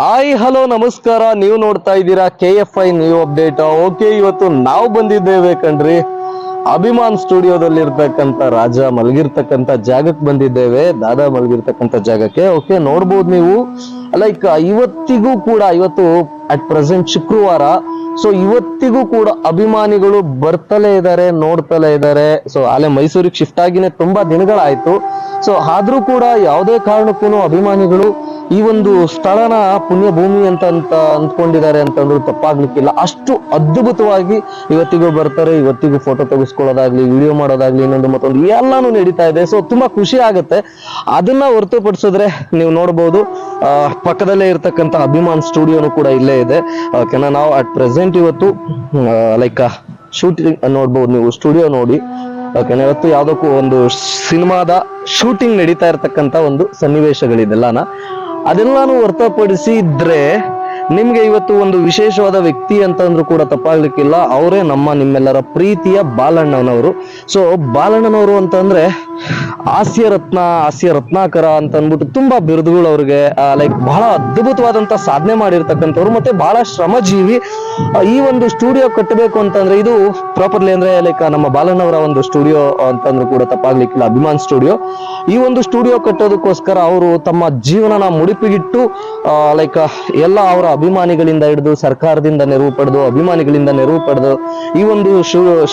Hi hello ನಮಸ್ಕಾರ. ನೀವು ನೋಡ್ತಾ ಇದ್ದೀರಾ KFI ನ್ಯೂ ಅಪ್ಡೇಟ್. ಓಕೆ, ಇವತ್ತು ನಾವು ಬಂದಿದ್ದೇವೆ ಕಣ್ರಿ, ಅಭಿಮಾನ್ ಸ್ಟುಡಿಯೋದಲ್ಲಿ ಇರ್ತಕ್ಕಂಥ ರಾಜ ಮಲಗಿರ್ತಕ್ಕಂಥ ಜಾಗಕ್ಕೆ ಬಂದಿದ್ದೇವೆ, ದಾದಾ ಮಲಗಿರ್ತಕ್ಕಂಥ ಜಾಗಕ್ಕೆ. ಓಕೆ, ನೋಡ್ಬೋದು ನೀವು. ಲೈಕ್ ಇವತ್ತಿಗೂ ಕೂಡ, ಇವತ್ತು ಅಟ್ ಪ್ರೆಸೆಂಟ್ ಶುಕ್ರವಾರ, ಸೊ ಇವತ್ತಿಗೂ ಕೂಡ ಅಭಿಮಾನಿಗಳು ಬರ್ತಲೇ ಇದ್ದಾರೆ, ನೋಡ್ತಲೇ ಇದ್ದಾರೆ. ಸೊ ಅಲ್ಲೇ ಮೈಸೂರಿಗೆ ಶಿಫ್ಟ್ ಆಗಿನೇ ತುಂಬಾ ದಿನಗಳಾಯ್ತು. ಸೊ ಆದ್ರೂ ಕೂಡ ಯಾವುದೇ ಕಾರಣಕ್ಕೂ ಅಭಿಮಾನಿಗಳು ಈ ಒಂದು ಸ್ಥಳನ ಪುಣ್ಯ ಭೂಮಿ ಅಂತ ಅಂದ್ಕೊಂಡಿದ್ದಾರೆ ಅಂತಂದ್ರೂ ತಪ್ಪಾಗ್ಲಿಕ್ಕಿಲ್ಲ. ಅಷ್ಟು ಅದ್ಭುತವಾಗಿ ಇವತ್ತಿಗೂ ಬರ್ತಾರೆ, ಇವತ್ತಿಗೂ ಫೋಟೋ ತೆಗೆಸ್ಕೊಳ್ಳೋದಾಗ್ಲಿ, ವಿಡಿಯೋ ಮಾಡೋದಾಗ್ಲಿ, ಇನ್ನೊಂದು ಮತ್ತೊಂದು ಎಲ್ಲಾನು ನಡೀತಾ ಇದೆ. ಸೊ ತುಂಬಾ ಖುಷಿ ಆಗುತ್ತೆ. ಅದನ್ನ ಹೊರತುಪಡಿಸಿದ್ರೆ ನೀವು ನೋಡ್ಬೋದು, ಪಕ್ಕದಲ್ಲೇ ಇರ್ತಕ್ಕಂಥ ಅಭಿಮಾನ್ ಸ್ಟುಡಿಯೋನು ಕೂಡ ಇಲ್ಲೇ ಇದೆ. ಓಕೆನಾ, ನಾವು ಅಟ್ ಪ್ರೆಸೆಂಟ್ ಇವತ್ತು ಲೈಕ್ ಶೂಟಿಂಗ್ ನೋಡ್ಬೋದು, ನೀವು ಸ್ಟುಡಿಯೋ ನೋಡಿ. ಓಕೆನಾ, ಇವತ್ತು ಯಾವ್ದಕ್ಕೂ ಒಂದು ಸಿನಿಮಾದ ಶೂಟಿಂಗ್ ನಡೀತಾ ಇರ್ತಕ್ಕಂಥ ಒಂದು ಸನ್ನಿವೇಶಗಳಿದೆಲ್ಲನ, ಅದೆಲ್ಲಾನು ಹೊರತುಪಡಿಸಿದ್ರೆ ನಿಮ್ಗೆ ಇವತ್ತು ಒಂದು ವಿಶೇಷವಾದ ವ್ಯಕ್ತಿ ಅಂತಂದ್ರೂ ಕೂಡ ತಪ್ಪಾಗ್ಲಿಕ್ಕಿಲ್ಲ. ಅವರೇ ನಿಮ್ಮೆಲ್ಲರ ಪ್ರೀತಿಯ ಬಾಲಣ್ಣನವರು. ಸೊ ಬಾಲಣ್ಣನವರು ಅಂತಂದ್ರೆ ಹಾಸ್ಯ ರತ್ನಾಕರ ಅಂತ ಅಂದ್ಬಿಟ್ಟು ತುಂಬಾ ಬಿರುದುಗಳು ಅವ್ರಿಗೆ. ಲೈಕ್ ಬಹಳ ಅದ್ಭುತವಾದಂತ ಸಾಧನೆ ಮಾಡಿರ್ತಕ್ಕಂಥವ್ರು, ಮತ್ತೆ ಬಹಳ ಶ್ರಮಜೀವಿ. ಈ ಒಂದು ಸ್ಟುಡಿಯೋ ಕಟ್ಟಬೇಕು ಅಂತಂದ್ರೆ ಇದು ಪ್ರಾಪರ್ಲಿ ಅಂದ್ರೆ ಲೈಕ್ ನಮ್ಮ ಬಾಲಣ್ಣವರ ಒಂದು ಸ್ಟುಡಿಯೋ ಅಂತಂದ್ರೂ ಕೂಡ ತಪ್ಪಾಗ್ಲಿಕ್ಕಿಲ್ಲ, ಅಭಿಮಾನ್ ಸ್ಟುಡಿಯೋ. ಈ ಒಂದು ಸ್ಟುಡಿಯೋ ಕಟ್ಟೋದಕ್ಕೋಸ್ಕರ ಅವರು ತಮ್ಮ ಜೀವನನ ಮುಡಿಪಿಗಿಟ್ಟು ಲೈಕ್ ಎಲ್ಲ ಅವರ ಅಭಿಮಾನಿಗಳಿಂದ ಹಿಡಿದು ಸರ್ಕಾರದಿಂದ ನೆರವು ಪಡೆದು, ಅಭಿಮಾನಿಗಳಿಂದ ನೆರವು ಪಡೆದು ಈ ಒಂದು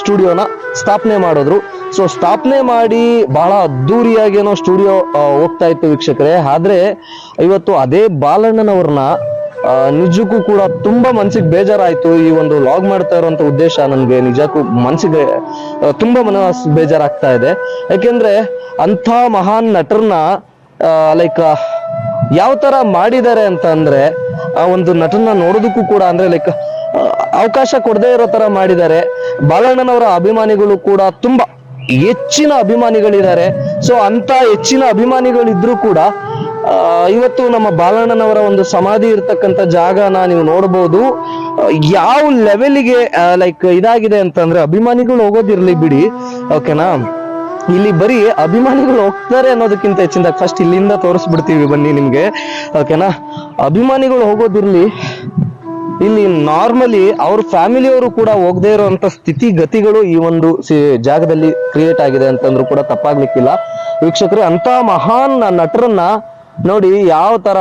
ಸ್ಟುಡಿಯೋನ ಸ್ಥಾಪನೆ ಮಾಡಿದ್ರು. ಸೊ ಸ್ಥಾಪನೆ ಮಾಡಿ ಬಹಳ ಅದ್ದೂರಿಯಾಗಿ ಏನೋ ಸ್ಟುಡಿಯೋ ಹೋಗ್ತಾ ಇತ್ತು ವೀಕ್ಷಕರೇ. ಆದ್ರೆ ಇವತ್ತು ಅದೇ ಬಾಲಣ್ಣನವ್ರನ್ನ ನಿಜಕ್ಕೂ ಕೂಡ ತುಂಬಾ ಮನ್ಸಿಗೆ ಬೇಜಾರಾಯ್ತು. ಈ ಒಂದು ಲಾಗ್ ಮಾಡ್ತಾ ಇರುವಂತ ಉದ್ದೇಶ ನನ್ಗೆ ನಿಜಕ್ಕೂ ಮನ್ಸಿಗೆ ತುಂಬಾ ಬೇಜಾರಾಗ್ತಾ ಇದೆ. ಯಾಕೆಂದ್ರೆ ಅಂಥ ಮಹಾನ್ ನಟರನ್ನ ಲೈಕ್ ಯಾವ ತರ ಮಾಡಿದ್ದಾರೆ ಅಂತ ಅಂದ್ರೆ, ಆ ಒಂದು ನಟನ ನೋಡೋದಕ್ಕೂ ಕೂಡ ಅಂದ್ರೆ ಲೈಕ್ ಅವಕಾಶ ಕೊಡದೇ ಇರೋ ತರ ಮಾಡಿದ್ದಾರೆ. ಬಾಲಣ್ಣನವರ ಅಭಿಮಾನಿಗಳು ಕೂಡ ತುಂಬಾ ಹೆಚ್ಚಿನ ಅಭಿಮಾನಿಗಳಿದ್ದಾರೆ. ಸೊ ಅಂತ ಹೆಚ್ಚಿನ ಅಭಿಮಾನಿಗಳಿದ್ರು ಕೂಡ ಇವತ್ತು ನಮ್ಮ ಬಾಲಣ್ಣನವರ ಒಂದು ಸಮಾಧಿ ಇರ್ತಕ್ಕಂಥ ಜಾಗನ ನೀವು ನೋಡ್ಬೋದು. ಯಾವ ಲೆವೆಲ್ಗೆ ಲೈಕ್ ಇದಾಗಿದೆ ಅಂತಂದ್ರೆ, ಅಭಿಮಾನಿಗಳು ಹೋಗೋದಿರ್ಲಿ ಬಿಡಿ, ಓಕೆನಾ, ಇಲ್ಲಿ ಬರೀ ಅಭಿಮಾನಿಗಳು ಹೋಗ್ತಾರೆ ಅನ್ನೋದಕ್ಕಿಂತ ಹೆಚ್ಚಿನದಾಗಿ ಫಸ್ಟ್ ಇಲ್ಲಿಂದ ತೋರಿಸ್ಬಿಡ್ತೀವಿ ಬನ್ನಿ ನಿಮ್ಗೆ. ಓಕೆನಾ, ಅಭಿಮಾನಿಗಳು ಹೋಗೋದಿರ್ಲಿ, ಇಲ್ಲಿ ನಾರ್ಮಲಿ ಅವ್ರ ಫ್ಯಾಮಿಲಿಯವರು ಕೂಡ ಹೋಗದೆ ಇರುವಂತ ಸ್ಥಿತಿಗತಿಗಳು ಈ ಒಂದು ಜಾಗದಲ್ಲಿ ಕ್ರಿಯೇಟ್ ಆಗಿದೆ ಅಂತಂದ್ರೂ ಕೂಡ ತಪ್ಪಾಗ್ಲಿಕ್ಕಿಲ್ಲ ವೀಕ್ಷಕರೇ. ಅಂತ ಮಹಾನ್ ನಟರನ್ನ ನೋಡಿ ಯಾವ ತರ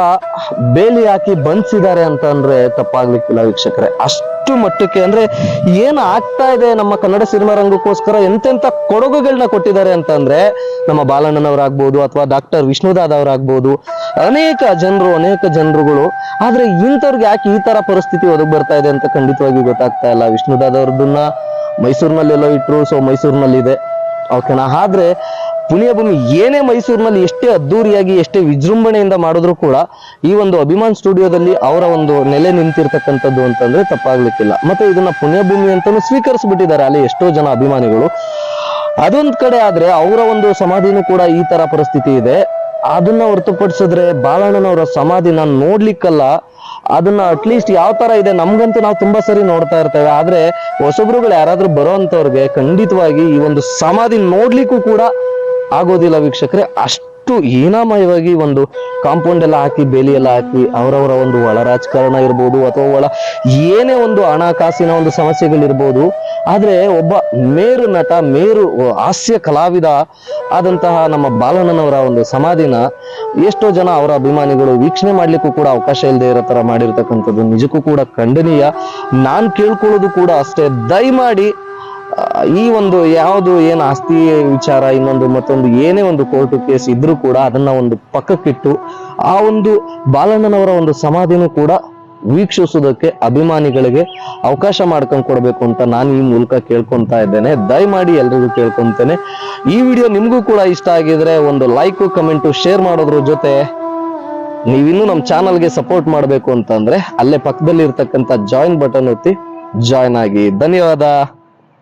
ಬೇಲಿ ಹಾಕಿ ಬಂಧಿಸಿದ್ದಾರೆ ಅಂತಂದ್ರೆ ತಪ್ಪಾಗ್ಲಿಕ್ಕಿಲ್ಲ ವೀಕ್ಷಕರೇ. ಅಷ್ಟು ಮಟ್ಟಕ್ಕೆ ಅಂದ್ರೆ ಏನ್ ಆಗ್ತಾ ಇದೆ ನಮ್ಮ ಕನ್ನಡ ಸಿನಿಮಾ ರಂಗಕ್ಕೋಸ್ಕರ ಎಂತೆಂತ ಕೊಡುಗೆಗಳನ್ನ ಕೊಟ್ಟಿದ್ದಾರೆ ಅಂತಂದ್ರೆ, ನಮ್ಮ ಬಾಲಣ್ಣನವರಾಗ್ಬೋದು ಅಥವಾ ಡಾಕ್ಟರ್ ವಿಷ್ಣುದಾದ್ ಅವರಾಗ್ಬೋದು, ಅನೇಕ ಜನರುಗಳು. ಆದ್ರೆ ಇಂಥವ್ರಿಗೆ ಯಾಕೆ ಈ ತರ ಪರಿಸ್ಥಿತಿ ಒದಗಿ ಬರ್ತಾ ಇದೆ ಅಂತ ಖಂಡಿತವಾಗಿ ಗೊತ್ತಾಗ್ತಾ ಇಲ್ಲ. ವಿಷ್ಣುದಾದ್ ಅವ್ರದನ್ನ ಮೈಸೂರಿನಲ್ಲೆಲ್ಲೋ ಇಟ್ರು, ಸೊ ಮೈಸೂರಿನಲ್ಲಿ ಇದೆ, ಓಕೆನಾ. ಆದ್ರೆ ಪುಣ್ಯಭೂಮಿ ಏನೇ ಮೈಸೂರಿನಲ್ಲಿ ಎಷ್ಟೇ ಅದ್ದೂರಿಯಾಗಿ ಎಷ್ಟೇ ವಿಜೃಂಭಣೆಯಿಂದ ಮಾಡಿದ್ರು ಕೂಡ ಈ ಒಂದು ಅಭಿಮಾನ್ ಸ್ಟುಡಿಯೋದಲ್ಲಿ ಅವರ ಒಂದು ನೆಲೆ ನಿಂತಿರ್ತಕ್ಕಂಥದ್ದು ಅಂತಂದ್ರೆ ತಪ್ಪಾಗ್ಲಿಕ್ಕಿಲ್ಲ. ಮತ್ತೆ ಇದನ್ನ ಪುಣ್ಯಭೂಮಿ ಅಂತಾನು ಸ್ವೀಕರಿಸ್ಬಿಟ್ಟಿದ್ದಾರೆ ಅಲ್ಲಿ ಎಷ್ಟೋ ಜನ ಅಭಿಮಾನಿಗಳು. ಅದೊಂದ್ ಕಡೆ ಆದ್ರೆ ಅವರ ಒಂದು ಸಮಾಧಿನೂ ಕೂಡ ಈ ತರ ಪರಿಸ್ಥಿತಿ ಇದೆ. ಅದನ್ನ ಹೊರತುಪಡಿಸಿದ್ರೆ ಬಾಲಣ್ಣನವರ ಸಮಾಧಿನ ನೋಡ್ಲಿಕ್ಕಲ್ಲ, ಅದನ್ನ ಅಟ್ಲೀಸ್ಟ್ ಯಾವ ತರ ಇದೆ ನಮ್ಗಂತೂ ನಾವು ತುಂಬಾ ಸರಿ ನೋಡ್ತಾ ಇರ್ತೇವೆ. ಆದ್ರೆ ಹೊಸಬ್ರುಗಳು ಯಾರಾದ್ರೂ ಬರೋ ಅಂತವ್ರಿಗೆ ಖಂಡಿತವಾಗಿ ಈ ಒಂದು ಸಮಾಧಿ ನೋಡ್ಲಿಕ್ಕೂ ಕೂಡ ಆಗೋದಿಲ್ಲ ವೀಕ್ಷಕರೇ. ಅಷ್ಟು ಹೀನಾಮಯವಾಗಿ ಒಂದು ಕಾಂಪೌಂಡ್ ಎಲ್ಲ ಹಾಕಿ, ಬೇಲಿ ಎಲ್ಲ ಹಾಕಿ, ಅವರವರ ಒಂದು ಒಳ ರಾಜಕಾರಣ ಇರ್ಬೋದು ಅಥವಾ ಏನೇ ಒಂದು ಹಣಕಾಸಿನ ಒಂದು ಸಮಸ್ಯೆಗಳಿರ್ಬೋದು. ಆದ್ರೆ ಒಬ್ಬ ಮೇರು ನಟ, ಮೇರು ಹಾಸ್ಯ ಕಲಾವಿದ ಆದಂತಹ ನಮ್ಮ ಬಾಲಣ್ಣನವರ ಒಂದು ಸಮಾಧಿನ ಎಷ್ಟೋ ಜನ ಅವರ ಅಭಿಮಾನಿಗಳು ವೀಕ್ಷಣೆ ಮಾಡ್ಲಿಕ್ಕೂ ಕೂಡ ಅವಕಾಶ ಇಲ್ಲದೆ ಇರೋ ತರ ಮಾಡಿರ್ತಕ್ಕಂಥದ್ದು ನಿಜಕ್ಕೂ ಕೂಡ ಖಂಡನೀಯ. ನಾನ್ ಕೇಳ್ಕೊಳ್ಳೋದು ಕೂಡ ಅಷ್ಟೇ, ದಯಮಾಡಿ ಈ ಒಂದು ಯಾವುದು ಏನು ಆಸ್ತಿ ವಿಚಾರ, ಇನ್ನೊಂದು ಮತ್ತೊಂದು ಏನೇ ಒಂದು ಕೋರ್ಟ್ ಕೇಸ್ ಇದ್ರೂ ಕೂಡ ಅದನ್ನ ಒಂದು ಪಕ್ಕಕ್ಕಿಟ್ಟು ಆ ಒಂದು ಬಾಲಣ್ಣನವರ ಒಂದು ಸಮಾಧಿನೂ ಕೂಡ ವೀಕ್ಷಿಸೋದಕ್ಕೆ ಅಭಿಮಾನಿಗಳಿಗೆ ಅವಕಾಶ ಮಾಡ್ಕೊಂಡು ಕೊಡ್ಬೇಕು ಅಂತ ನಾನು ಈ ಮೂಲಕ ಕೇಳ್ಕೊಂತಾ ಇದ್ದೇನೆ. ದಯಮಾಡಿ ಎಲ್ರಿಗೂ ಕೇಳ್ಕೊಂತೇನೆ. ಈ ವಿಡಿಯೋ ನಿಮ್ಗೂ ಕೂಡ ಇಷ್ಟ ಆಗಿದ್ರೆ ಒಂದು ಲೈಕ್, ಕಮೆಂಟ್, ಶೇರ್ ಮಾಡೋದ್ರ ಜೊತೆ ನೀವಿನ್ನೂ ನಮ್ಮ ಚಾನಲ್ಗೆ ಸಪೋರ್ಟ್ ಮಾಡಬೇಕು ಅಂತಂದ್ರೆ ಅಲ್ಲೇ ಪಕ್ಕದಲ್ಲಿ ಇರ್ತಕ್ಕಂಥ ಜಾಯಿನ್ ಬಟನ್ ಒತ್ತಿ ಜಾಯಿನ್ ಆಗಿ. ಧನ್ಯವಾದ.